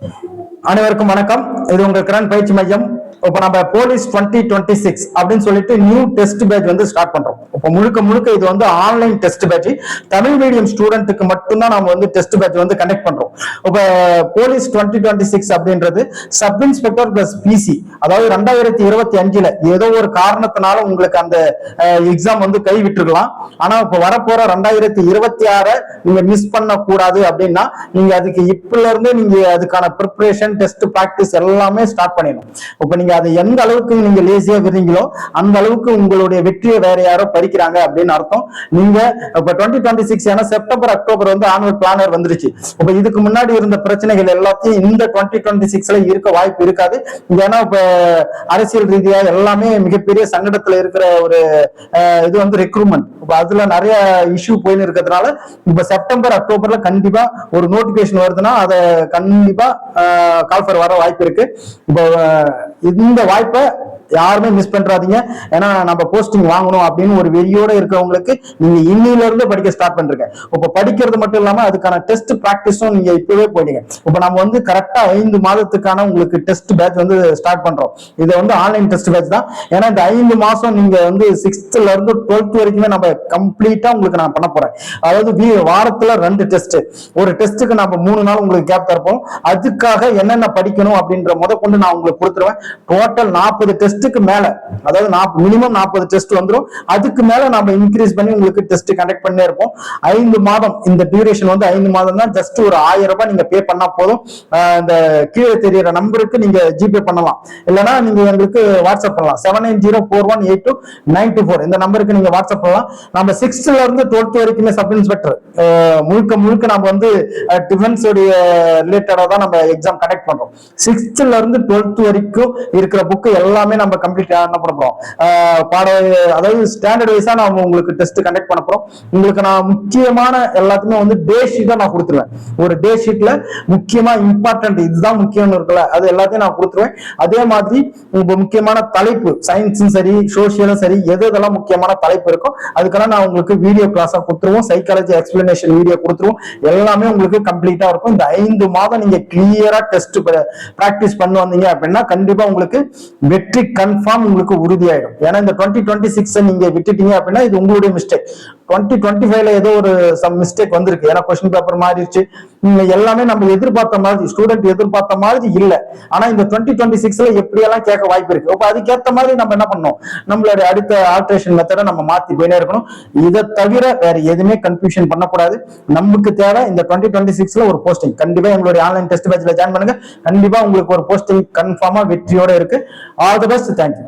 அனைவருக்கும் வணக்கம். இது உங்க கிரண் பயிற்சி மையம். இப்ப நம்ம போலீஸ் 2026 அப்படின்னு சொல்லிட்டு நியூ டெஸ்ட் பேட்ச் வந்து ஸ்டார்ட் பண்றோம். இப்ப முழுக்க முழுக்க இது வந்து online test batch. Tamil medium ஸ்டூடெண்ட்டுக்கு மட்டும்தான் நம்ம வந்து டெஸ்ட் பேட்ச் வந்து கண்டக்ட் பண்றோம். இப்ப போலீஸ் 2026 அப்படின்றது சப் இன்ஸ்பெக்டர் பிளஸ் பிசி, அதாவது 2025ல ஏதோ ஒரு காரணத்தினால உங்களுக்கு அந்த எக்ஸாம் வந்து கை விட்டுருக்கலாம். ஆனா இப்ப வரப்போற 2026 நீங்க மிஸ் பண்ண கூடாது அப்படின்னா நீங்க அதுக்கு இப்பல இருந்து நீங்க அதுக்கான ப்ரிப்பரேஷன் டெஸ்ட் பிராக்டிஸ் எல்லாமே ஸ்டார்ட் பண்ணிடணும். இப்ப நீங்க அதை எந்த அளவுக்கு நீங்க லேசியா விடுறீங்களோ அந்த அளவுக்கு உங்களுடைய வெற்றியை வேற யாரோ பறிக்கிறாங்க அப்படின்னு அர்த்தம். நீங்க இப்ப 2026 ஏன்னா செப்டம்பர் அக்டோபர் வந்து ஆனுவல் பிளானர் வந்துருச்சு. இப்ப இதுக்கு முன்னாடி இருந்த பிரச்சனைகள் எல்லாத்தையும் இந்த 2026ல இருக்க வாய்ப்பு இருக்காது. ஏன்னா இப்ப அரசியல் ரீதியா எல்லாமே மிகப்பெரிய சங்கடத்துல இருக்கிற ஒரு இது வந்து ரெக்ரூட்மெண்ட். இப்ப அதுல நிறைய இஷ்யூ போயின்னு இருக்கிறதுனால இப்ப செப்டம்பர் அக்டோபர்ல கண்டிப்பா ஒரு நோட்டிபிகேஷன் வருதுன்னா அதை கண்டிப்பா கால்ஃபர் வர வாய்ப்பு இருக்கு. இப்போ இந்த வாய்ப்பை யாருமே மிஸ் பண்றாதீங்க. ஏன்னா நம்ம போஸ்டிங் வாங்கணும் அப்படின்னு ஒரு வெறியோட இருக்கிறவங்களுக்கு நீங்க இன்னில இருந்து படிக்க ஸ்டார்ட் பண்றீங்க. இப்ப படிக்கிறது மட்டும் இல்லாம அதுக்கான டெஸ்ட் பிராக்டிஸும் நீங்க இப்பவே போயிடுங்க. இப்ப நம்ம வந்து கரெக்டா 5 மாதத்துக்கான உங்களுக்கு டெஸ்ட் பேட்ச் வந்து ஸ்டார்ட் பண்றோம். இது வந்து ஆன்லைன் டெஸ்ட் பேட்ச் தான். ஏன்னா இந்த 5 மாசம் நீங்க வந்து 6th இருந்து 12th வரைக்குமே நம்ம கம்ப்ளீட்டா உங்களுக்கு நான் பண்ண போறேன். அதாவது வாரத்துல 2 டெஸ்ட், ஒரு டெஸ்ட்டுக்கு நம்ம 3 நாள் உங்களுக்கு கேப் தரப்போம். அதுக்காக என்னென்ன படிக்கணும் அப்படின்ற கொண்டு நான் உங்களுக்கு கொடுத்துருவேன். டோட்டல் 40 டெஸ்ட்டுக்கு மேல, அதாவது மினிமம் 40 டெஸ்ட் வந்துடும். அதுக்கு மேல நம்ம இன்க்ரீஸ் பண்ணி உங்களுக்கு டெஸ்ட் கண்டக்ட் பண்ணே இருப்போம். 5 மாதம் இந்த டியூரேஷன் வந்து 5 மாதம் தான். ஜஸ்ட் ஒரு 1000 ரூபாய் நீங்க பே பண்ணா போதும். இந்த கீழே தெரியற நம்பருக்கு நீங்க ஜிபே பண்ணலாம், இல்லைன்னா நீங்க எங்களுக்கு வாட்ஸ்அப் பண்ணலாம். 7904182924 இந்த நம்பருக்கு நீங்க வாட்ஸ்அப் பண்ணலாம். நம்ம 6th இருந்து 12th வரைக்குமே சப் இன்ஸ்பெக்டர் முழுக்க முழுக்க நம்ம வந்து டிஃபென்ஸ் ரிலேட்டடா தான் நம்ம எக்ஸாம் கண்டக்ட் பண்றோம். 6th இருந்து 12th வரைக்கும் இருக்கிற புக்கு எல்லாமே நம்ம கம்ப்ளீட் என்ன பண்ண போறோம், அதாவது ஸ்டாண்டர்ட் வைஸா நாம உங்களுக்கு டெஸ்ட் கண்டக்ட் பண்ண போறோம். உங்களுக்கு நான் முக்கியமான எல்லாத்துமே வந்து டே ஷீட்டா நான் கொடுத்துருவேன். ஒரு டே ஷீட்ல முக்கியமா இம்பார்ட்டன்ட் இதுதான் முக்கியம்னு இருக்குல்ல, அது எல்லாத்தையும் நான் கொடுத்துருவேன். அதே மாதிரி உங்க முக்கியமான தலைப்பு சயின்ஸும் சரி சோசியலும் சரி எதெல்லாம் முக்கியமான தலைப்பு இருக்கோ அதுக்கெல்லாம் நான் உங்களுக்கு வீடியோ கிளாஸா கொடுத்துருவோம். சைக்காலஜி எக்ஸ்பிளனேஷன் வீடியோ கொடுத்துருவோம். எல்லாமே உங்களுக்கு கம்ப்ளீட்டா இருக்கும். இந்த 5 மாதம் நீங்க கிளியரா டெஸ்ட் பிராக்டிஸ் பண்ணி வந்தீங்க அப்படின்னா கண்டிப்பா உங்களுக்கு வெற்றி கன்ஃபார்ம் உங்களுக்கு உறுதியாயிடும். ஏன்னா இந்த 2026 நீங்க விட்டுட்டீங்க அப்படின்னா இது உங்களுடைய மிஸ்டேக். 2025ல ஏதோ ஒரு சம் மிஸ்டேக் வந்திருக்கு. ஏன்னா கொஸ்டின் பேப்பர் மாறிடுச்சு. எல்லாமே நம்ம எதிர்பார்த்த மாதிரி ஸ்டூடெண்ட் எதிர்பார்த்த மாதிரி இல்ல. ஆனா இந்த 2026ல எப்படியெல்லாம் கேட்க வாய்ப்பு இருக்கு. அப்ப அதுக்கேற்ற மாதிரி நம்ம என்ன பண்ணணும், நம்மளுடைய அடுத்த ஆல்ட்ரேஷன் மெத்தடை நம்ம மாத்தி போயினே இருக்கணும். இதை தவிர வேற எதுவுமே கன்ஃபியூஷன் பண்ணக்கூடாது. நமக்கு தேவை இந்த 2026ல ஒரு போஸ்டிங். கண்டிப்பா எங்களுடைய ஆன்லைன் டெஸ்ட் பேட்ச்ல ஜாயின் பண்ணுங்க. கண்டிப்பா உங்களுக்கு ஒரு போஸ்டிங் கன்ஃபார்மா வெற்றியோட இருக்கு. All the best. தேங்க்யூ.